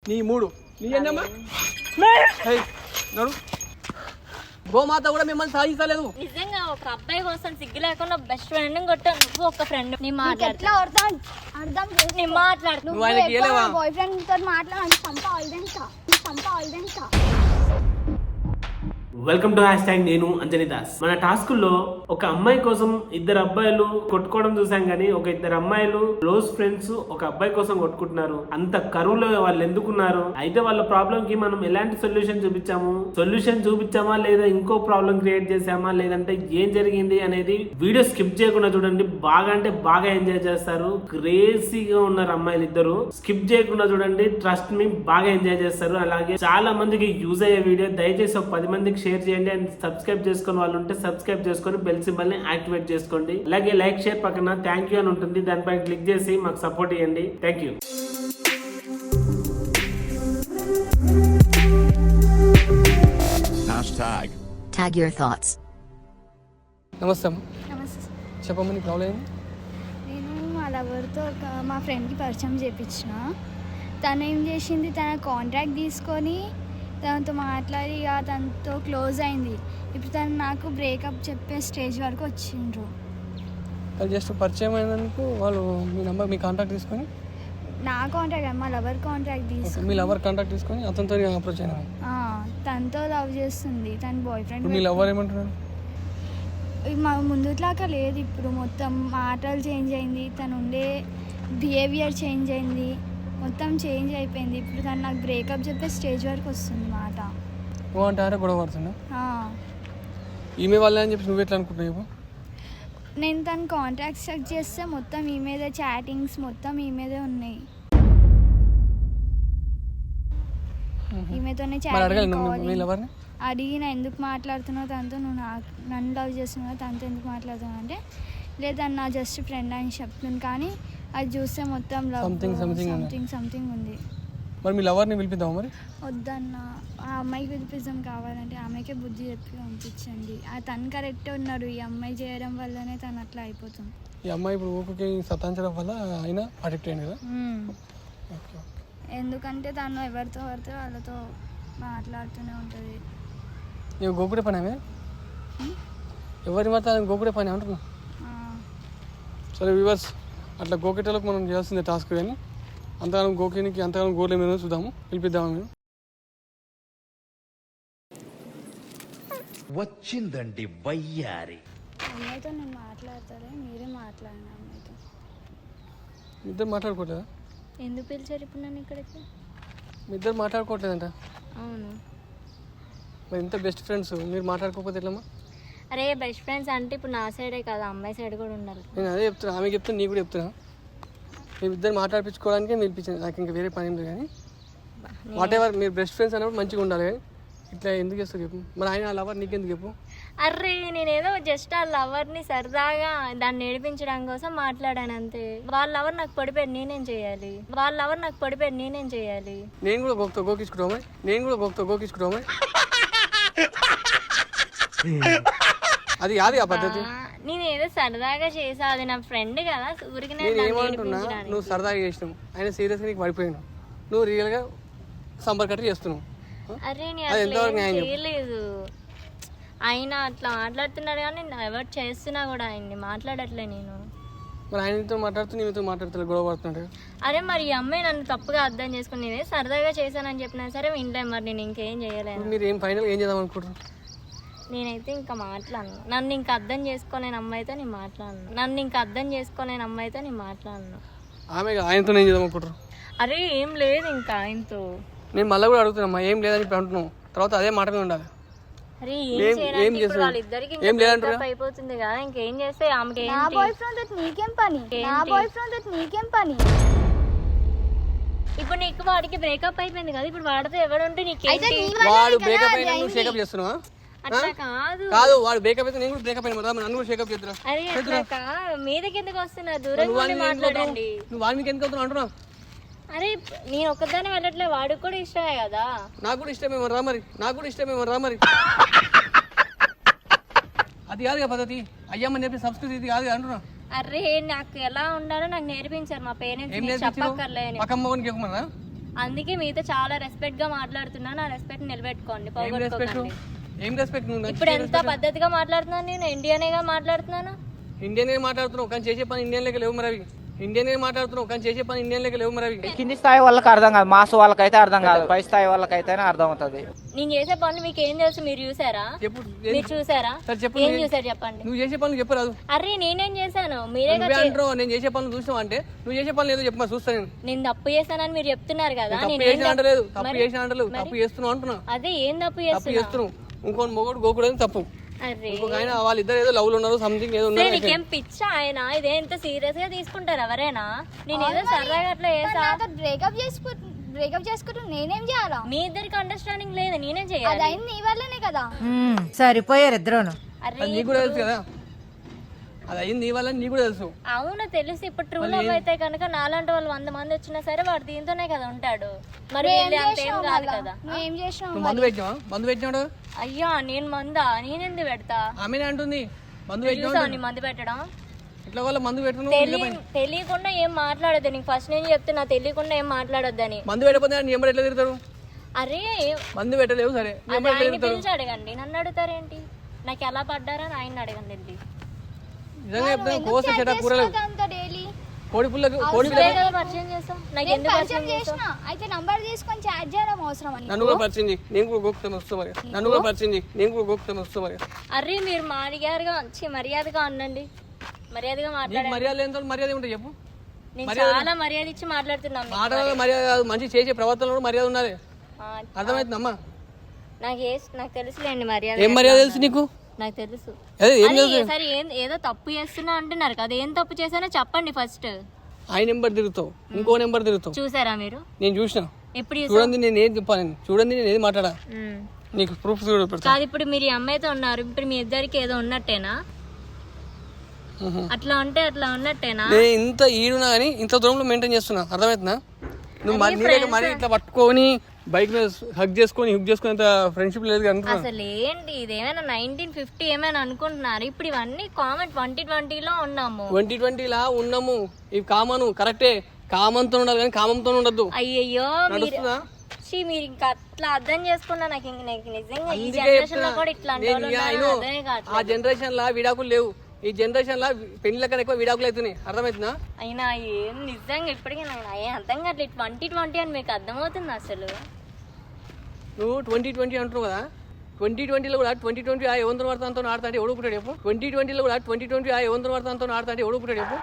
నీ 3 నీ ఎన్నమ్మా నడు గోమాత కూడా మిమ్మల్ని సాధించలేదు. నిజంగా ఒక అబ్బాయి కోసం సిగ్గు లేకుండా బెస్ట్ ఫ్రెండ్ కొట్టాను. నువ్వు ఒక ఫ్రెండ్ నీ మాట్లాడు బాయ్ ఫ్రెండ్ తో మాట్లాడాలి. Welcome to #. నేను అంజనీ దాస్. మన టాస్క్ లో ఒక అమ్మాయి కోసం ఇద్దరు అబ్బాయిలు కొట్టుకోవడం చూసాం కానీ ఒక ఇద్దరు అమ్మాయిలు క్లోజ్ ఫ్రెండ్స్ ఒక అబ్బాయి కోసం కొట్టుకుంటున్నారు. అంత కరువులో వాళ్ళు ఎందుకున్నారు, అయితే వాళ్ళ ప్రాబ్లం కి మనం ఎలాంటి సొల్యూషన్ చూపించామా లేదా ఇంకో ప్రాబ్లం క్రియేట్ చేసామా లేదంటే ఏం జరిగింది అనేది వీడియో స్కిప్ చేయకుండా చూడండి. బాగా అంటే బాగా ఎంజాయ్ చేస్తారు. క్రేజీగా ఉన్నారు అమ్మాయిలు ఇద్దరు. స్కిప్ చేయకుండా చూడండి, ట్రస్ట్ మీ బాగా ఎంజాయ్ చేస్తారు. అలాగే చాలా మందికి యూజ్ అయ్యే వీడియో. దయచేసి ఒక 10 మందికి షేర్ చేయండి. అండ్ సబ్స్క్రైబ్ చేసుకుని వాళ్ళు ఉంటే సబ్స్క్రైబ్ చేసుకొని బెల్ సింబల్ ని యాక్టివేట్ చేసుకోండి. అలాగే లైక్ షేర్ పక్కన థ్యాంక్ యూ అని ఉంటుంది, దానిపై క్లిక్ చేసి మాకు సపోర్ట్ ఇవ్వండి. Thank you. Tag your thoughts. నమస్తే అమ్మ. నమస్తే. చెప్పమ్మా నీ ప్రాబ్లం ఏంటి? నేను మా లవర్తో మా ఫ్రెండ్కి పరిచయం చేయించిన. తను ఏం చేసింది, తన కాంట్రాక్ట్ తీసుకొని తనతో మాట్లాడి తనతో క్లోజ్ అయింది. ఇప్పుడు తను నాకు బ్రేకప్ చెప్పే స్టేజ్ వరకు వచ్చిండ్రు. అది జస్ట్ పరిచయం అయినందుకు వాళ్ళు మీ నెంబర్ మీ కాంటాక్ట్ తీసుకొని నా కాంట్రాక్ట్ మా లవర్ కాంట్రాక్ట్ తీసుకొని మీ లవర్ కాంటాక్ట్ తీసుకొని అతనితో అప్రోచ్ అయినా. తనతో లవ్ చేస్తుంది. తన బాయ్ ఫ్రెండ్. మీ లవర్ ఏమంటున్నాడు? మా ముందులాగా లేదు. ఇప్పుడు మొత్తం మాటలు చేంజ్ అయింది. తను ఉండే బిహేవియర్ చేంజ్ అయింది. మొత్తం చేంజ్ అయిపోయింది. ఇప్పుడు తను నాకు బ్రేకప్ చెప్పే స్టేజ్ వరకు వస్తుంది మాట. నువ్వు అంటే గొడవ పడుతున్నా ఈమె వాళ్ళే అని చెప్పి నువ్వు ఎట్లా అనుకుంటున్నావు? నేను తను కాంట్రాక్ట్ చెక్ చేస్తే మొత్తం ఈ మీదే చాటింగ్స్ మొత్తం ఈ మీదే ఉన్నాయి. ఈమెతోనే చాటింగ్ అడిగిన ఎందుకు మాట్లాడుతున్నావు తనతో, నువ్వు నన్ను లవ్ చేస్తున్నావు తనతో ఎందుకు మాట్లాడుతున్నావు అంటే లేదన్నా జస్ట్ ఫ్రెండ్ అని చెప్తున్నాను. కానీ అది చూస్తే మొత్తం సంథింగ్ ఉంది. మరి మీ లవర్ని పిలిపిద్దాం. మరి వద్దన్న, ఆ అమ్మాయికి పిలిపిద్దాం. కావాలంటే ఆమెకే బుద్ధి చెప్పి పంపించండి. తను కరెక్టే ఉన్నాడు. ఈ అమ్మాయి చేయడం వల్లనే తను అట్లా అయిపోతుంది. ఈ అమ్మాయి ఇప్పుడు ఊరికి సతాంచడం వల్ల ఆయన అడిక్ట్ అయింది కదా. ఎందుకంటే తను ఎవరితో వాళ్ళతో మాట్లాడుతూనే ఉంటుంది. నీవు గోకుడే పని ఆమె ఎవరి మాత్రం గోకుడే పని అంటున్నా. సరే వ్యూవర్స్, అట్లా గోకెటలకు మనం చేయాల్సిందే టాస్క్. కానీ అంతగానం గోకినికి అంతగానం గోర్లు ఏమైనా చూద్దాము, పిలిపిద్దాము. మేము వచ్చిందండి వయ్యారి. అమ్మాయితో నేను మాట్లాడతారే, మీరే మాట్లాడిన అమ్మాయితో. మీ ఇద్దరు మాట్లాడుకోవట్లేదా? ఎందుకు పిలిచారు ఇప్పుడు నన్ను ఇక్కడికి? మీ ఇద్దరు మాట్లాడుకోవట్లేదంట. అవును. మరి ఇంత బెస్ట్ ఫ్రెండ్స్ మీరు మాట్లాడుకోకపోతే ఎట్లమ్మా? అరే బెస్ట్ ఫ్రెండ్స్ అంటే ఇప్పుడు నా సైడే కదా, అమ్మాయి సైడ్ కూడా ఉండాలి. నేను అదే చెప్తున్నా, ఆమె చెప్తున్నా, నీకు కూడా చెప్తున్నా. మేము ఇద్దరు మాట్లాడిపించుకోవడానికే పిలిపించాను. నాకు ఇంకా వేరే పని ఏం లేదు. కానీ వాట్ ఎవర్, మీరు బెస్ట్ ఫ్రెండ్స్ అన్నప్పుడు మంచిగా ఉండాలి. కానీ ఇట్లా ఎందుకు చేస్తావు చెప్పు. మరి ఆయన లవర్ నీకెందుకు చెప్పు? అర్రే నేనేదో జస్ట్ ఆ లవర్ని సరదాగా దాన్ని నేర్పించడం కోసం మాట్లాడాను అంతే. వాళ్ళ లవర్ నాకు పడిపోయాడు, నేనేం చేయాలి? నేను కూడా గోక్తో గోకించుకుంటామా? అది కాదు ఆ పద్ధతి. నేనేదో సరదాగా చేసా, అది నా ఫ్రెండ్ కదా. ఊరికి నేను ఏమంటున్నా, నువ్వు సరదాగా చేసినావు, ఆయన సీరియస్గా నీకు పడిపోయినావు, నువ్వు రియల్గా సంపర్కట్టు చేస్తున్నావు. అరే నేను చేయలేదు. ఆయన అట్లా మాట్లాడుతున్నాడు కానీ ఎవరు చేస్తున్నా కూడా ఆయన్ని మాట్లాడట్లే నేను. మరి ఆయనతో మాట్లాడుతూ నీతో మాట్లాడుతూ గొడవ పడుతున్నాడు. అరే మరి ఈ అమ్మాయి నన్ను తప్పుగా అర్థం చేసుకుని నేనే సరదాగా చేశానని చెప్పినా సరే వింటే మరి నేను ఇంకేం చేయలేను. మీరు ఏం ఫైనల్ ఏం చేద్దాం అనుకుంటున్నారు? నేనైతే ఇంకా మాట్లాడను. నన్ను ఇంకా అర్థం చేసుకోలేని అమ్మాయితో నేను మాట్లాడను. ఆమె ఆయనతో ఏం చేద్దాం అనుకుంటారు? అరే ఏం లేదు ఇంకా ఆయనతో. నేను మళ్ళీ కూడా అడుగుతున్నా, ఏం లేదని ఇప్పుడు అంటున్నావు, తర్వాత అదే మాట మీద ఉండాలి. అరే ఏం చేయాలి? వాళ్ళిద్దరికి అయిపోతుంది కదా, ఇంకేం చేస్తే ఆమెకి నీకేం పని? ఇప్పుడు నీకు వాడికి బ్రేకప్ అయిపోయింది కదా, ఇప్పుడు వాడితో ఎవడుంటే నీకేంటి? వాడు బ్రేకప్ అయినా నువ్వు షేకప్ చేస్తున్నావా? అట్లా కాదు, వాడు బ్రేకప్ అయితే నేను కూడా బ్రేకప్ అయినా, నన్ను కూడా షేకప్ చేద్దురా. అరే అట్లా మీదకి ఎందుకు వస్తున్నారు? దూరంగా మాట్లాడండి. నువ్వు వాడి మీకు ఎందుకు అంటున్నావు? అరే నేను ఒక్కదాన్ని వెళ్ళట్లే, వాడికి కూడా ఇష్టమే కదా. నాకు కూడా ఇష్టమేమో రా మరి. అది కాదు పద్ధతి, అయ్యమ్మ నేర్పి సంస్కృతి ఇది కాదు అంటున్నా. అరే నాకు ఎలా ఉండాలో నాకు నేర్పించారు మా పేరెంట్స్. చెప్పక్కర్లే. పక్కమ్మని చెప్పమన్నా అందుకే మీతో చాలా రెస్పెక్ట్ గా మాట్లాడుతున్నా, నా రెస్పెక్ట్ నిలబెట్టుకోండి, ఏం రెస్పెక్ట్ పోగొట్టుకోకండి. ఏం రెస్పెక్ట్ నువ్వు ఇప్పుడు ఎంత పద్ధతిగా మాట్లాడుతున్నాను, నేను ఇండియన్గా మాట్లాడుతున్నాను. ఇండియన్ మాట్లాడుతున్నావు కానీ చేసే పని ఇండియన్ లెక్క లేవు మరి అవి. ఇండియన్ మాట్లాడుతున్నావు కానీ చేసే పని ఇండియన్ లెక్క లేవు మరి అవి. కింది స్థాయి వాళ్ళకి అర్థం కాదు, మాస్ వాళ్ళకైతే అర్థం కాదు, పై స్థాయి వాళ్ళకైతేనే అర్థం అవుతుంది. నేను చేసే పనులు మీకు ఏం తెలుసు, మీరు చూసారా? చెప్పు మీరు చూసారా? సరే చెప్పు, ఏం చూసారు చెప్పండి. నువ్వు చేసే పనులు చెప్పరాదు. అరే నేనేం చేశాను, మీరే నువ్వే అంటావు నేను చేసే పనులు చూసినావు అంటే నువ్వు చేసే పనులు ఏదో చెప్పమా చూస్తా నేను. నేను తప్పు చేశానని మీరు చెప్తున్నారు కదా. తప్పు చేసిన అంటలేదు, తప్పు చేసిన అంటలేదు, తప్పు చేస్తున్నావు అంటున్నా. అదే ఏం తప్పు తప్పు చేస్తున్నా? చేస్తున్నావు. ఇంకోటి మొగోడు గోకుడని తప్పు. అరే ఇంకొక ఆయన వాళ్ళిద్దరు ఏదో లవ్ లో ఉన్నారు, సంథింగ్ ఏదో ఉన్నారు. నీకేం పిచ్చ ఆయన, ఇదే ఎంత సీరియస్ గా తీసుకుంటారు ఎవరైనా? నేను ఏదో సరదాగా అట్లా చేసా. బ్రేకప్ చేసుకుంటూ నేనేం చేయాలా? మీ ఇద్దరికి అండర్స్టాండింగ్ లేదు, నేనేం అది చేయాలి? అయింది నీ వల్లనే కదా. సరిపోయారు ఇద్దరును. అరే అది నీకు కూడా తెలుసు కదా, అది అయింది నీ వల్ల నీకు కూడా తెలుసు. అవును తెలుసు. ఇప్పుడు ట్రూ లవ్ అయితే కనుక నాలాంటి వాళ్ళు 100 మంది వచ్చినా సరే వాడు దీంతోనే కదా ఉంటాడు. మరి వీళ్ళు అంతేం కాదు కదా. నువ్వేం చేసినావు? నువ్వు మందు పెట్టినావా? మందు పెట్టినాడు. అయ్యా నేను మందా, నేనెందుకు పెడతా? ఆమెనే అంటుంది మందు చూసావా పెట్టినావు. నీ మందు పెట్టడం? ఇట్లా వాళ్ళ మందు పెట్టుకున్నావు. తెలియకుండా ఏం మాట్లాడొద్దు. నీకు ఫస్ట్ నేను చెప్తున్నా, తెలియకుండా ఏం మాట్లాడొద్దని. మందు పెట్టకపోతే నీ ఎంబడి ఎట్లా తిరుగుతారు? అరే మందు పెట్టలేవు సరే, నీ అది ఎంబడి ఎట్లా ఆయన్ని తిరుగుతారు? పిలిచి అడగండి, నన్ను అడుగుతారేంటి? నాకు ఎలా పడ్డారని ఆయన అడగండి వెళ్ళి. నిజంగా చెప్తాను, కోస చెడ కూరలు డైలీ కోడి పుల్లకు కోడి ఇప్పుడే కదా పరిచయం చేస్తాం, నాకు ఎందుకు పరిచయం చేసిన అయితే నంబర్ తీసుకొని చాట్ చేయడం అవసరం అని. నన్ను కూడా పరిచయం చేయి, నేను కూడా గోకుతాను వస్తా మరి. నన్ను కూడా పరిచయం చేయి, నేను కూడా గోకుతాను వస్తా మరి. అరే మీరు మర్యాదగా ఉండండి, మర్యాదగా నీకు మాట్లాడండి. మర్యాద లేని వాళ్ళు మర్యాద ఉంటుంది చెప్పు. నేను చాలా మర్యాద ఇచ్చి మాట్లాడుతున్నాను. మాటల మర్యాద కాదు, మంచి చేసే ప్రవర్తనలో కూడా మర్యాద ఉన్నది. అర్థమవుతుందమ్మా? నాకు తెలుసులేండి మర్యాద. ఏం మర్యాద తెలుసు నీకు? నాకు తెలుసు. అదే ఏం అది తెలుసు? సరే ఏదో తప్పు చేస్తున్నా అంటున్నారు కదా, ఏం తప్పు చేశానో చెప్పండి ఫస్ట్. ఆ నెంబర్ తిరుగుతావు, ఇంకో నెంబర్ తిరుగుతావు. చూసారా మీరు? నేను చూసిన. ఎప్పుడు చూడండి నేను ఏది చెప్పాను, చూడండి నేను ఏది మాట్లాడా, నీకు ప్రూఫ్ పెడతా. కాదు ఇప్పుడు మీరు ఈ అమ్మాయితో ఉన్నారు, ఇప్పుడు మీ ఇద్దరికి ఏదో ఉన్నట్టేనా? అట్లా ఉంటే అట్లా ఉన్నట్టేనా? నేను ఇంత ఈడునా కానీ ఇంత దూరంలో మెయింటైన్ చేస్తున్నా, అర్థమవుతుందా? నువ్వు మరి ఇట్లా పట్టుకొని బైక్ మీద హక్ చేసుకొని ఇంత ఫ్రెండ్షిప్ లేదు కదా. అసలు ఏంటి ఇదేమైనా 1950 ఏమైనా అనుకుంటున్నారు? ఇప్పుడు ఇవన్నీ కామన్ 2020లో ఉన్నాము. 2020 ఉన్నాము. ఇవి కామను కరెక్టే, కామంతో ఉండాలి కానీ కామంతో ఉండద్దు. అయ్యయ్యో నడుస్తుందా? మీరు ఇంకా అట్లా అర్థం చేసుకున్నా నాకు నిజంగా ఈ అందుకే జనరేషన్ లో కూడా ఇట్లా ఆ జనరేషన్ లా విడాకులు లేవు, ఈ జనరేషన్ లా పెళ్లి కన్నా ఎక్కువ విడాకులు అవుతున్నాయి. అర్థమవుతుందా? అయినా ఏం నిజంగా ఇప్పటికీ నాకు అర్థం కావట్లేదు. 2020 అని మీకు అర్థమవుతుంది అసలు? నువ్వు 2020 అంటున్నావు కదా, 2020లో కూడా 2020 ఆ ఎవంతర వార్తంతో ఆడతా అంటే ఎవడు పుట్టాడు చెప్పు? 2020లో కూడా 2020 ఆ ఎవంతర వార్తంతో ఆడతా అంటే ఎవడు పుట్టాడు చెప్పు?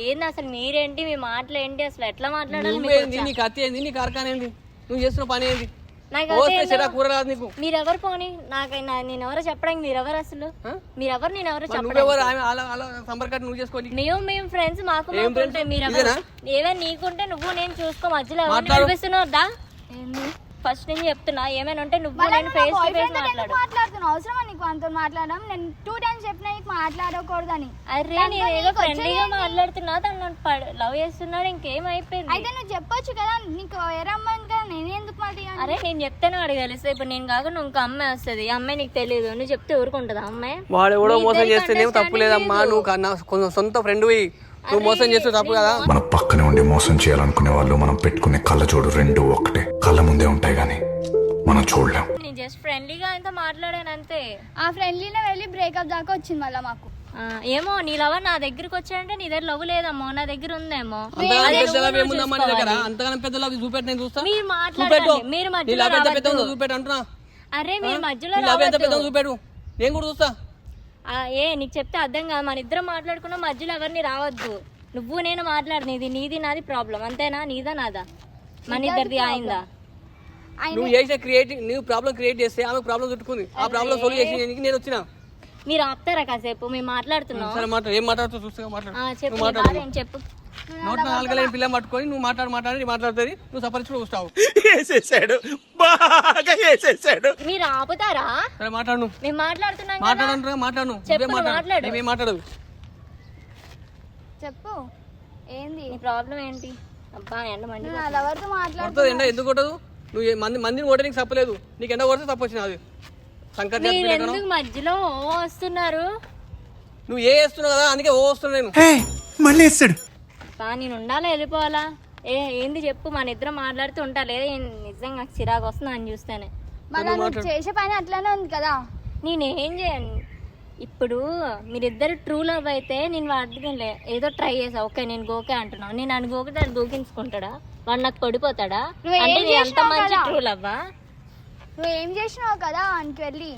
ఏంది అసలు? మీరేంటి, మీ మాటలు ఏంటి, అసలు ఎట్లా మాట్లాడాలి? నువ్వేంది, నీ కత్తి ఏంది, నీ కార్ఖాన ఏంది, నువ్వు చేస్తున్న పని ఏంది? నాకు కూర రాదు నీకు. మీరెవరు పోనీ, నేను ఎవరో చెప్పడానికి మీరెవరు అసలు? మీరెవరు, నేను ఎవరో చెప్పడానికి? నువ్వెవరు? అలా సంపర్కం నువ్వు చేసుకోవాలి. మేము ఫ్రెండ్స్, మాకు మీరెవరు? ఏదైనా నీకుంటే నువ్వు నేను చూసుకో, మధ్యలో ఎవరిని కనిపిస్తున్నావు? ఫస్ట్ నేను చెప్తున్నా, ఏమైనా ఉంటే నువ్వు నేను ఫేస్ టు ఫేస్ మాట్లాడుతున్నావు. అవసరమా నీకు అంత మాట్లాడడం? నేను 2 times చెప్పినా నీకు మాట్లాడకూడదని. అరే నేను ఏదో ఫ్రెండ్లీగా మాట్లాడుతున్నా, తను లవ్ చేస్తున్నాడు, ఇంకేమైపోయింది? అయితే నువ్వు చెప్పొచ్చు కదా, నీకు వేరే అమ్మాయి కదా, నేను ఎందుకు మాట్లాడాను? అరే నేను చెప్తాను అడగాలి. ఇప్పుడు నేను కాక నువ్వు ఇంకో అమ్మాయి వస్తుంది, ఈ అమ్మాయి నీకు తెలియదు, నువ్వు చెప్తే ఊరుకుంటుందా అమ్మాయి? వాడు ఎవడో మోసం చేస్తేనేమో తప్పు లేదమ్మా, నువ్వు కొంచెం సొంత ఫ్రెండ్ నువ్వు మోసం చేస్తే తప్పు కదా. మన పక్కనే ఉండి మోసం చేయాలనుకునే వాళ్ళు మనం పెట్టుకునే కళ్ళజోడు రెండు ఒకటే, కళ్ళ ముందే ఉంటాయి గానీ మనం చూడలేం. నేను జస్ట్ ఫ్రెండ్లీగా ఆయనతో మాట్లాడాను అంతే. ఆ ఫ్రెండ్లీనే వెళ్ళి బ్రేకప్ దాకా వచ్చింది మళ్ళీ మాకు. ఏమో నీ లవర్ నా దగ్గరికి వచ్చాడంటే నీ దగ్గర లవ్ లేదమ్మో, నా దగ్గర ఉందేమో. ఏముందమ్మా నీ దగ్గర? అంతగానం పెద్ద లవ్ చూపెట్టి నేను చూస్తా. మీరు మాట్లాడండి, మీరు మధ్యలో చూపెట్టు అంటున్నా. అరే మీరు మధ్యలో చూపెట్టు, నేను కూడా చూస్తా. నీకు చెప్తే అర్థం కాదు, మన ఇద్దరం మాట్లాడుకున్నా, మధ్యలో ఎవరిని రావద్దు. నువ్వు నేను మాట్లాడు, నీది నాది ప్రాబ్లం అంతేనా? నీదా నాదా? మన ఇద్దరిది అయిందా? నువ్వు చేసే నువ్వు ప్రాబ్లం క్రియేట్ చేస్తే ఆమె ప్రాబ్లం చుట్టుకుంది, ఆ ప్రాబ్లం సాల్వ్ చేసి నేను వచ్చిన. మీరు ఆపుతారా కాసేపు? మేము మాట్లాడుతున్నాం. సరే మాట్లాడు, ఏం మాట్లాడుతూ చూస్తా చెప్పు చెప్పు. నోట్ 4 లైన్ పిల్ల పట్టుకొని నువ్వు మాట్లాడుతుంది, నువ్వు సపరిచి వస్తావు. మీరు ఆపుతారా? సరే మాట్లాడు, మేము మాట్లాడుతున్నాం. మాట్లాడదు. చెప్పు ఏంది నీ ప్రాబ్లం ఏంటి? అబ్బా ఎండ మండి ఎవరితో మాట్లాడుతూ ఎండ ఎందుకు కొట్టదు? నువ్వు మందిని ఓటనికి తప్పలేదు, నీకు ఎండ కొడితే తప్పు వచ్చింది. అది ఎందుకు మధ్యలో వస్తున్నారు? నువ్వు ఏ వేస్తున్నావు కదా, అందుకే ఓ వస్తున్నా నేను. మళ్ళీ వేస్తాడు. నేను ఉండాలా వెళ్ళిపోవాలా? ఏంది చెప్పు, మన ఇద్దరం మాట్లాడుతూ ఉంటా లేదా? నిజంగా నాకు చిరాకు వస్తుంది అని చూస్తేనే. మళ్ళీ నువ్వు చేసే పని అట్లానే ఉంది కదా. నేనేం చేయను. ఇప్పుడు మీరిద్దరు ట్రూ లవ్ అయితే నేను వాటికి ఏదో ట్రై చేసా, ఓకే నేను గోకే అంటున్నావు, నేను అని గోకితే అది గోకించుకుంటాడా? వాడు నాకు పడిపోతాడా? అంటే నీ అంత మంచి ట్రూ లవ్వా? నువ్వు ఏం చేసినావు కదా ఆయనకి వెళ్ళి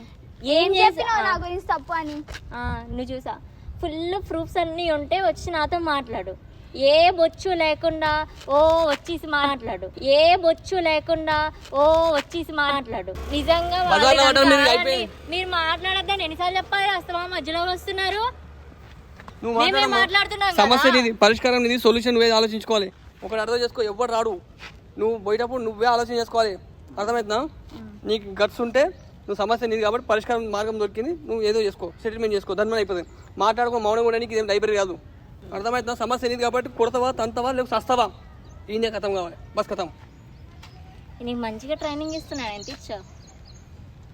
ఏం చెప్పినావు నా గురించి తప్పు అని? నువ్వు చూసా, ఫుల్ ప్రూఫ్స్ అన్నీ ఉంటే వచ్చి నాతో మాట్లాడు. ఏ బొచ్చు లేకుండా ఓ వచ్చేసి మాట్లాడు. ఏ బొచ్చు లేకుండా ఓ వచ్చేసి మాట్లాడు. నిజంగా మీరు మాట్లాడద్దని ఎన్నిసార్లు చెప్పాలి? అస్తమా మధ్యలో వస్తున్నారు. మేమే మాట్లాడుతున్నాం. సమస్య నీది, పరిష్కారం నీది, సొల్యూషన్ నువ్వే ఆలోచించుకోవాలి. ఒకటి అర్థం చేసుకో, ఎవ్వరు రాడు. నువ్వు పోయేటప్పుడు నువ్వే ఆలోచన చేసుకోవాలి. అర్థమవుతుందా? నీకు గట్స్ ఉంటే నువ్వు సమస్య నీది కాబట్టి పరిష్కారం మార్గం దొరికింది, నువ్వు ఏదో చేసుకో, సెటిల్మెంట్ చేసుకో, దాని మీద అయిపోతుంది. మాట్లాడుకో, మౌనం కూడా నీకు ఇదేం లైబ్రరీ కాదు. అర్థమవుతుందా? సమస్య నీది కాబట్టి కొడతావా, తంతవా, లేకపోతే సస్తావా, ఈయనే కథం కావాలి, బస్ కథం. నీకు మంచిగా ట్రైనింగ్ ఇస్తున్నాడు, ఎంత ఇచ్చావు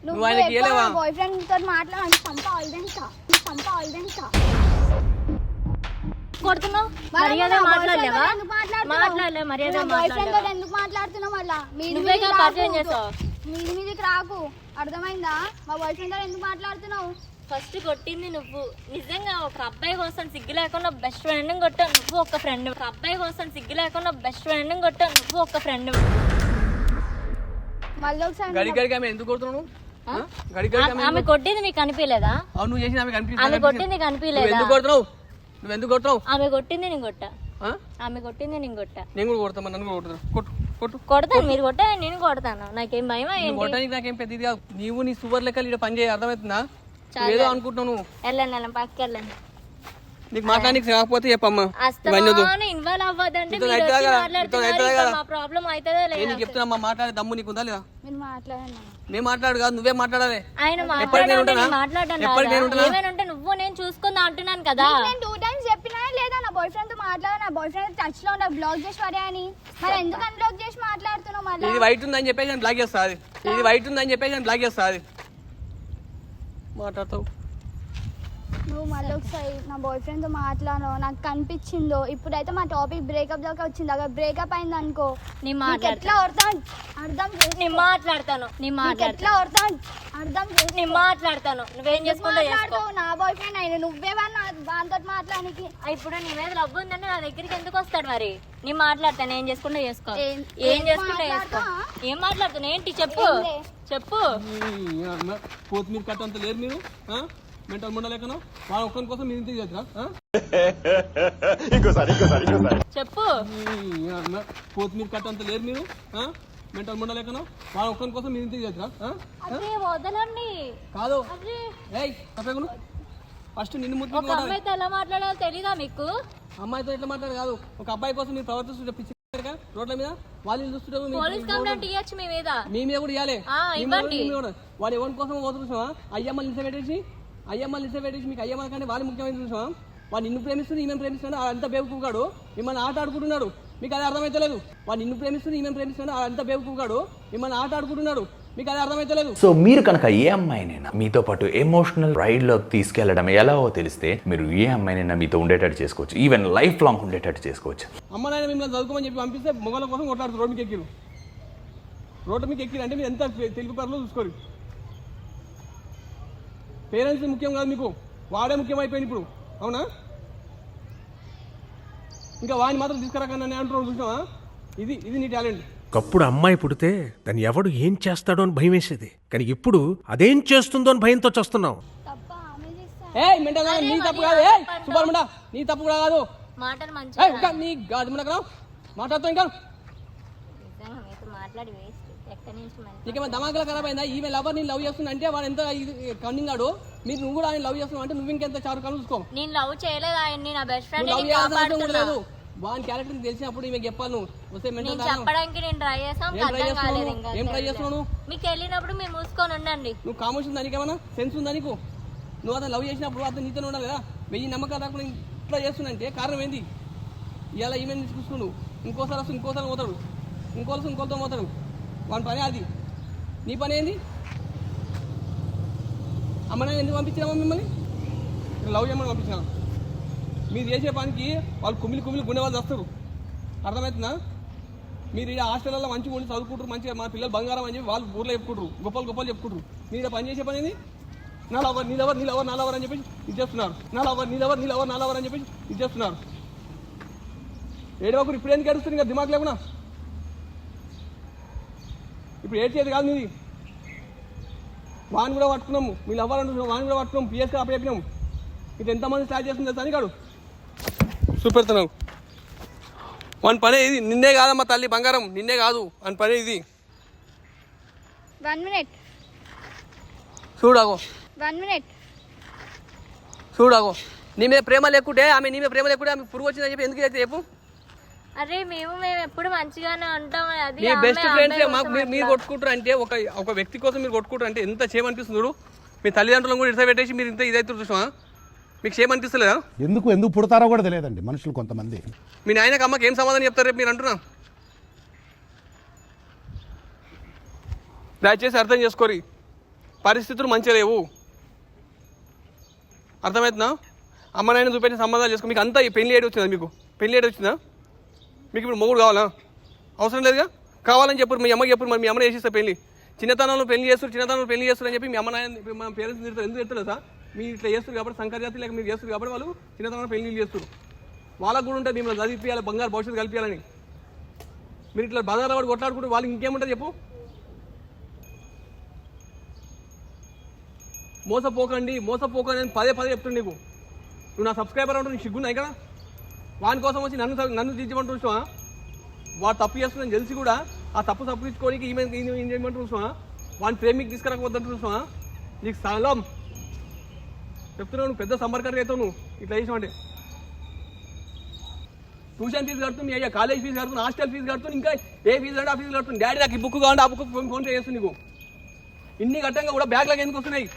నువ్వు? ఆయనకి ఇయ్యలేవా? బాయ్ ఫ్రెండ్ తో మాట్లాడాలి, కొడుతున్నావు. మర్యాద మాట్లాడలేవా? మర్యాద బాయ్ ఫ్రెండ్ తో ఎందుకు మాట్లాడుతున్నావు? మళ్ళా మీదికి రాకు, అర్థమైందా? మా బాయ్ ఫ్రెండ్ తో ఎందుకు మాట్లాడుతున్నావు? ఫస్ట్ కొట్టింది నువ్వు. నిజంగా ఒక అబ్బాయి కోసం సిగ్గు లేకుండా బెస్ట్ ఫ్రెండ్ కొట్టావు నువ్వు, ఒక ఫ్రెండ్. ఒక అబ్బాయి కోసం సిగ్గు లేకుండా బెస్ట్ ఫ్రెండ్ కొట్టావు నువ్వు, ఒక ఫ్రెండ్. మళ్ళీ ఒకసారి ఎందుకు కొడుతున్నావు? ఆమె కొట్టింది నీకు కనిపించలేదా? నువ్వు చేసిన ఆమె కొట్టింది కనిపించలేదా? ఎందుకు కొడుతున్నావు? నువ్వు ఎందుకు కొడుతున్నావు? ఆమె కొట్టింది నేను కొట్టా. ఆమె కొట్టింది నేను కొట్టా. నేను కూడా కొడతాను, నన్ను కూడా కొడతాను. కొట్టు కొడతాను. మీరు కొట్టా, నేను కొడతాను. నాకేం భయం ఏంటి? కొట్టడానికి నాకేం పెద్ద ఇది కాదు. నీవు నీ సూపర్ లెక్కలు ఇక్కడ పని చేయ, అర్థమవుతుందా? ఏదో అనుకుంటున్నావు నువ్వు. వెళ్ళండి పక్కకి వెళ్ళండి. నీకు మాట్లాడానికి రాకపోతే చెప్పమ్మా. ఇన్వాల్వ్ అవ్వదంటే మా ప్రాబ్లం అవుతుందా లేదా? నేను చెప్తున్నా, మాట్లాడే దమ్ము నీకుందా లేదా? మీరు మాట్లాడండి. మేము మాట్లాడు కాదు, నువ్వే మాట్లాడాలి. ఆయన మాట్లాడంటే నువ్వు నేను చూసుకుందా అంటున్నాను కదా. నేను 2 times చెప్పినా లేదా నా బాయ్ ఫ్రెండ్ తో మాట్లాడు, నా బాయ్ ఫ్రెండ్ టచ్ లో ఉన్న బ్లాక్ చేసి పడే అని. మరి ఎందుకు అన్బ్లాక్ చేసి మాట్లాడుతున్నావు? మళ్ళీ ఇది వైట్ ఉందని చెప్పేసి బ్లాక్ చేస్తా, అది ఇది వైట్ ఉందని చెప్పేసి బ్లాక్ చేస్తా, అది మాట్లాడతావు నువ్వు. మళ్ళీ ఒకసారి నా బాయ్ ఫ్రెండ్ తో మాట్లాడో, నాకు కనిపించిందో. ఇప్పుడైతే మా టాపిక్ బ్రేకప్ దాకా వచ్చింది. అక్కడ బ్రేకప్ అయింది అనుకో, ఎట్లా అర్థం మాట్లాడతాను. నువ్వేం చేసుకుంటావు? నా బాయ్ ఫ్రెండ్ అయినా నువ్వే దాంతో మాట్లాడానికి. ఇప్పుడు నీ మీద లవ్ ఉందంటే నా దగ్గరికి ఎందుకు వస్తాడు? మరి నేను మాట్లాడతాను, ఏం చేసుకుంటా చేసుకో. ఏం చేసుకుంటా చేసుకో. ఏం మాట్లాడుతున్నా ఏంటి చెప్పు. కొత్తిమీర కట్ట అంత లేరు మీరు, మెంటల్ ముండలేకను. వాళ్ళ ఒక్కరి కోసం మీరు ఇంటికి చేద్దా? చెప్పు. కొత్తిమీర కట్ట అంత లేరు మీరు, మెంటల్ ముండలేకను. వాళ్ళ ఒక్కరి కోసం మీరు ఇంటికి చేద్దా? వదలండి కాదు, ఫస్ట్ నిన్ను ముద్దు. ఒక అమ్మాయితో ఎలా మాట్లాడాలో తెలీదా మీకు? అమ్మాయితో ఎట్లా మాట్లాడు కాదు, ఒక అబ్బాయి కోసం మీరు ప్రవర్తిస్తుంటే పిచ్చి రోడ్ల మీద వాళ్ళు చూస్తుంటే పోలీస్ కంప్లైంట్ ఇవ్వచ్చు మీ మీద. మీ మీద కూడా ఇవ్వాలి. ఇవ్వండి. వాళ్ళు ఎవరి కోసం పోతున్నావా? అయ్యమ్మలు నిలబెట్టేసి మీకు అయ్యమ్మల కంటే వాళ్ళు ముఖ్యమైన చూసావా? వాళ్ళు నిన్ను ప్రేమిస్తుంది, ఈమె ప్రేమిస్తున్నాడు, అంత బేవకూగాడు. మిమ్మల్ని ఆట ఆడుకుంటున్నాడు, మీకు అది అర్థమైతలేదు. వాళ్ళు నిన్ను ప్రేమిస్తుంది, ఈమె ప్రేమిస్తున్నాడు, అంత బేవకూగాడు. మిమ్మల్ని ఆట ఆడుకుంటున్నాడు, మీకు అది అర్థమైతలేదు. సో మీరు కనుక ఏ అమ్మాయినైనా మీతో పాటు ఎమోషనల్ రైడ్ లోకి తీసుకెళ్లడం ఎలాగో తెలిస్తే మీరు ఏ అమ్మాయినైనా మీతో ఉండేటట్టు చేసుకోవచ్చు, ఈవెన్ లైఫ్ లాంగ్ ఉండేటట్టు చేసుకోవచ్చు. అమ్మనైనా మిమ్మల్ని చదువుకోమని చెప్పి పంపిస్తే మొగల కోసం కొట్లాడుతారు. రోడ్డు మీకు ఎక్కిరు అంటే మీరు ఎంత తెలుగు పనులు చూసుకోరు. పేరెంట్స్ ముఖ్యం కాదు మీకు, వాడే ముఖ్యం అయిపోయింది ఇప్పుడు. అవునా? ఇంకా వాడిని మాత్రం తీసుకురాకన్నా అంటున్నావు, చూసినావా? ఇది నీ టాలెంట్. ఒకప్పుడు అమ్మాయి పుడితే దాన్ని ఎవడు ఏం చేస్తాడో అని భయం వేసేది, కానీ ఇప్పుడు అదేం చేస్తుందో అని భయంతో చేస్తున్నావు. నీ తప్పు కాదు, సుబ్బారమండ నీ తప్పు కూడా కాదు. మాటలు మంచిగా నీ గాజు మాట్లాడుతావు. ఇంకా మాట్లాడి వేస్ట్. నీకేమైనా దమాకులా ఖరాబ్ అయిందా? ఈమె లవర్ నేను లవ్ చేస్తున్నా అంటే వాడు ఎంత కన్నింగాడు. మీరు నువ్వు కూడా ఆయన లవ్ చేస్తున్నావు అంటే నువ్వు ఇంకెంత చారు కలు చూసుకో. నేను లవ్ చేయలేదు ఆయన్ని, నా బెస్ట్ ఫ్రెండ్. లవ్ చేయాల్సిన కూడా లేదు. వాని క్యారెక్టర్ తెలిసినప్పుడు ఈమె చెప్పాలి. నువ్వు వస్తే చెప్పడానికి నేను ట్రై చేస్తాను. ఏం ట్రై చేస్తున్నావు? మీకు వెళ్ళినప్పుడు మీరు మూసుకొని ఉండండి. నువ్వు కామర్స్ ఉందా? నీకేమన్నా సెన్స్ ఉందా నీకు? నువ్వు అతను లవ్ చేసినప్పుడు అతను నీతో ఉండాలి కదా. 1000 నమ్మకాలు రాకుండా ఇట్లా చేస్తున్నంటే కారణం ఏంది? ఇలా ఈమె చూసుకున్నావు, ఇంకోసారి వస్తుంది, ఇంకోసారి పోతాడు, ఇంకోతో పోతాడు. వాని పని అది. నీ పని ఏంది? అమ్మ నేను ఎందుకు పంపించినామా మిమ్మల్ని? లవ్ చేయమని పంపించినా. మీరు చేసే పనికి వాళ్ళు కుమిలి గుండె వాళ్ళు వస్తారు. అర్థమవుతుందా? మీరు ఈ హాస్టల్లో మంచిగా ఉండి చదువుకుంటారు, మంచిగా మా పిల్లలు బంగారం అని చెప్పి వాళ్ళు ఊర్లో చెప్పుకుంటారు, గొప్పలు చెప్పుకుంటారు. మీరు పని చేసే పని ఏంది? నా లవర్ అని చెప్పి ఇది చేస్తున్నారు. నా లవర్ అని చెప్పి ఇది చేస్తున్నారు. ఏడవకురు. ఇప్పుడు ఎందుకు ఏడుస్తుంది? ఇంకా దిమాగ్ లేకున్నా ఇప్పుడు ఏడ్చేది కాదు మీది. వాన్ కూడా పట్టుకున్నాము, మీ లవర్ అంటున్నాం, వాన్ కూడా పట్టుకున్నాం, పిఎస్కి అప్పచెప్పినాము. ఇది ఎంతమంది స్టార్ట్ చేస్తుంది తెలుసా? అని కాడు చూపెడుతున్నావు. వాని పనే ఇది. నిన్నే కాదమ్మా తల్లి బంగారం, నిన్నే కాదు అని పనే ఇది. 1 minute. చూడాగో 1 minute. చూడాగో నీ మీద ప్రేమ లేకుంటే ఆమె పురుగు వచ్చిందని చెప్పి ఎందుకు అయితే చెప్పు. అరే మేము ఎప్పుడు మంచిగానే ఉంటాం. అది మీ బెస్ట్ ఫ్రెండ్స్ మాకు మీరు కొట్టుకుంటారు అంటే ఒక వ్యక్తి కోసం మీరు కొట్టుకుంటారు అంటే ఎంత చేయమనిపిస్తుంది చూడు. మీ తల్లిదండ్రులను కూడా ఇట్లా పెట్టేసి మీరు ఇంత ఇదైతే చూసావా? మీకు చేయమనిపిస్తలేదా? ఎందుకు పుడతారో కూడా తెలియదండి మనుషులు కొంతమంది. మీ నాయనకి అమ్మకి ఏం సమాధానం చెప్తారు రేపు మీరు అంటున్నా? దయచేసి అర్థం చేసుకోరి, పరిస్థితులు మంచిగా లేవు. అర్థమవుతుందా? అమ్మ నాయన చూపెట్టిన సంబంధాలు చేసుకో. మీకు అంతా ఈ పెళ్లి ఏడు వచ్చిందా? పెళ్లి ఏడు వచ్చిందా? మీకు ఇప్పుడు మొగుడు కావాలా? అవసరం లేదుగా. కావాలని చెప్పారు మీ అమ్మకి చెప్పారు, మరి మీ అమ్మని చేసేస్తా పెళ్లి. చిన్నతనంలో పెళ్లి చేస్తారు అని చెప్పి మీ అమ్మ నాయన మా పేరెంట్స్ తిడతారు. ఎందుకు తిడతారు సార్? మీరు ఇట్లా చేస్తారు కాబట్టి, సంకర్జాతి లేక మీరు చేస్తారు కాబట్టి వాళ్ళు చిన్నతనంలో పెళ్లి చేస్తారు. వాళ్ళకు కూడా ఉంటుంది మిమ్మల్ని చదివిపియాలి, బంగారు భవిష్యత్తు కల్పించాలని. మీరు ఇట్లా బంగారు కొట్లాడుకుంటే వాళ్ళకి ఇంకేముంటుంది చెప్పు? మోసపోకండి అని పదే చెప్తుండే నీకు. నువ్వు నా సబ్స్క్రైబర్ అంటూ నీకు సిగ్గున్నాయి కదా. వాని కోసం వచ్చి నన్ను తీర్చమంటూ చూసావా? వాడు తప్పు చేస్తుందని తెలిసి కూడా ఆ తప్పు తప్పించుకోనికి ఏం చేయమంటూ చూసావా? వాడిని ప్రేమికి తీసుకురాకపోద్దంటూ చూసావా? నీకు స్థలం చెప్తున్నావు. నువ్వు పెద్ద సంపర్కర్ అవుతావు నువ్వు ఇట్లా చేసావంటే. ట్యూషన్ ఫీజు కడుతుంది, అయ్యా కాలేజ్ ఫీజు కడుతుంది, హాస్టల్ ఫీజు కడుతుంది, ఇంకా ఏ ఫీజు అంటే ఆ ఫీజు కడుతుంది. డాడీ నాకు ఈ బుక్ కావాలంటే ఆ బుక్ ఫోన్ చేస్తుంది నీకు. ఇన్ని కట్టంగా కూడా బ్యాగ్లాగా ఎందుకు వస్తున్నాయి?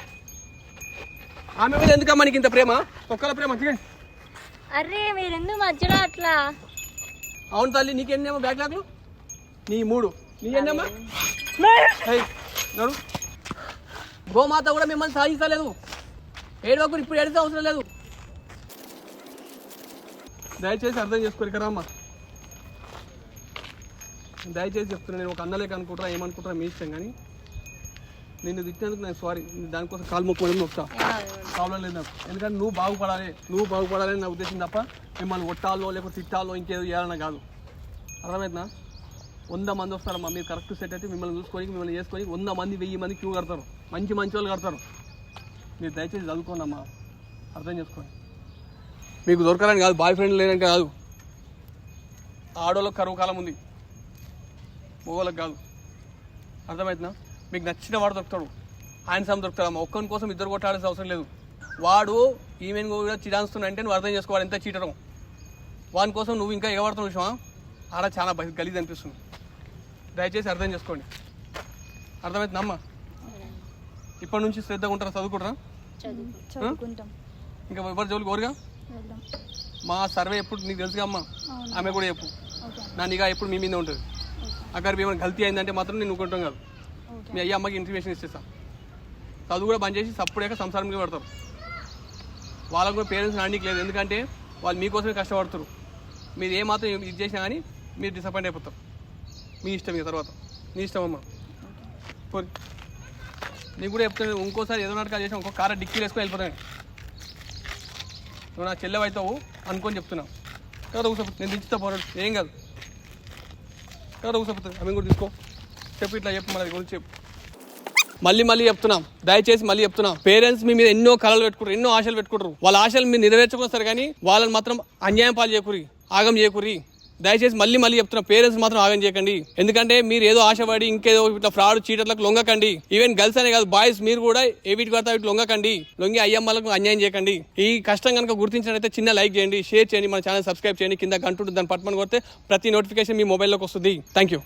ఆమె మీద ఎందుకమ్మా నీకు ఇంత ప్రేమ? ఒక్కల ప్రేమ చూడండి. అరే మీరెందుకు మధ్యలో అట్లా? అవును తల్లి, నీకెన్నేమో బ్యాగ్లాగ్లు? నీ 3 నీ ఎన్నమ్మా? నడు. గోమాత కూడా మిమ్మల్ని సాధించలేదు. ఏడవకు, ఇప్పుడు ఏడితే అవసరం లేదు. దయచేసి అర్థం చేసుకోరు కదా అమ్మా. దయచేసి చెప్తున్నా, నేను ఒక అన్నలేక అనుకుంటారా ఏమనుకుంటారా మీ ఇష్టం, కానీ నిన్ను తిట్టినందుకు నేను సారీ. దానికోసం కాలు మొక్కుమని మొక్తా, ప్రాబ్లం లేదు నాకు. ఎందుకంటే నువ్వు బాగుపడాలని నా ఉద్దేశం తప్ప మిమ్మల్ని కొట్టాలో లేకపోతే తిట్టాలో ఇంకేదో చేయాలన్నా కాదు. అర్థమవుతుందా? 100 మంది వస్తారమ్మా, మీరు కరెక్ట్ సెట్ అయితే మిమ్మల్ని చూసుకొని మిమ్మల్ని చేసుకొని 100 మంది 1000 మంది క్యూ కడతారు, మంచి వాళ్ళు కడతారు. మీరు దయచేసి చదువుకోండి అమ్మా, అర్థం చేసుకోండి. మీకు దొరకాలని కాదు, బాయ్ ఫ్రెండ్ లేదంటే కాదు. ఆడోళ్ళకి కరువు కాలం ఉంది, మగవాళ్ళకి కాదు. అర్థమవుతుందా? మీకు నచ్చిన వాడు దొరుకుతాడు, హ్యాండ్సమ్ దొరుకుతాడమ్మా. ఒక్కని కోసం 2 కొట్టాల్సిన అవసరం లేదు. వాడు ఈమెన్ కూడా చిరాన్స్తున్నాడంటే నువ్వు అర్థం చేసుకోవాలి ఎంత చీటడం. వాని కోసం నువ్వు ఇంకా ఎగబడుతున్నావు విషయమా? ఆడ చాలా గలీజ్ అనిపిస్తుంది. దయచేసి అర్థం చేసుకోండి. అర్థమవుతుందా అమ్మా? ఇప్పటి నుంచి శ్రద్ధగా ఉంటారా? చదువుకుంటారా? ఇంకా ఎవరి జోలికి కోరుగా. మా సర్వే ఎప్పుడు నీకు తెలుసుగా అమ్మా, ఆమె కూడా చెప్పు. నా నిఘా ఎప్పుడు మీ మీద ఉంటుంది. అక్కడ ఏమైనా గల్తీ అయిందంటే మాత్రం నేను ఊరుకుంటాం కాదు. మీ అయ్య అమ్మకి ఇన్ఫర్మేషన్ ఇచ్చేస్తాను. చదువు కూడా బంద్ చేసి సప్పుడేక సంసారం మీద పడతారు. వాళ్ళకు కూడా పేరెంట్స్ నానికి లేదు, ఎందుకంటే వాళ్ళు మీకోసమే కష్టపడుతారు. మీరు ఏమాత్రం ఇది చేసినా కానీ మీరు డిసప్పాయింట్ అయిపోతారు. మీ ఇష్టం ఇక తర్వాత నీ ఇష్టం అమ్మా. నీకు కూడా చెప్తాను, ఇంకోసారి ఏదో నాటకాలు చేసినా ఇంకో కార డిక్కీలు వేసుకొని వెళ్ళిపోతాను. నువ్వు నా చెల్లెవైతావు అనుకొని చెప్తున్నావు కదా. ఊసపోతుంది, నేను దించుతా పోరాడు, ఏం కాదు కదా. ఊసపోతుంది, అవి కూడా తీసుకో. చెప్పు, ఇట్లా చెప్పు, మన గురించి చెప్పు. మళ్ళీ చెప్తున్నాం, దయచేసి మళ్ళీ చెప్తున్నాం. పేరెంట్స్ మీ మీద ఎన్నో కళలు పెట్టుకుంటారు, ఎన్నో ఆశలు పెట్టుకుంటారు. వాళ్ళ ఆశలు మీరు నెరవేర్చుకొస్తారు, కానీ వాళ్ళని మాత్రం అన్యాయం పాలు చేయకూరి, ఆగం చేయకూరి. దయచేసి మళ్ళీ చెప్తున్నా, పేరెంట్స్ మాత్రం ఆగం చేయకండి. ఎందుకంటే మీరు ఏదో ఆశపడి ఇంకేదో ఇట్లా ఫ్రాడ్ చీటర్లకు లొంగకండి. ఈవెన్ గర్ల్స్ అనే కాదు, బాయ్స్ మీరు కూడా ఏ వీటి పడతా వీటి లొంగకండి. లొంగి అయ్యమ్మలకు అన్యాయం చేయకండి. ఈ కష్టం కనుక గుర్తించినట్లయితే చిన్న లైక్ చేయండి, షేర్ చేయండి, మన ఛానల్ సబ్స్క్రైబ్ చేయండి. కింద గంట ఉంటుంది, దాన్ని పట్టుమని కొడితే ప్రతి నోటిఫికేషన్ మీ మొబైల్లోకి వస్తుంది. Thank you.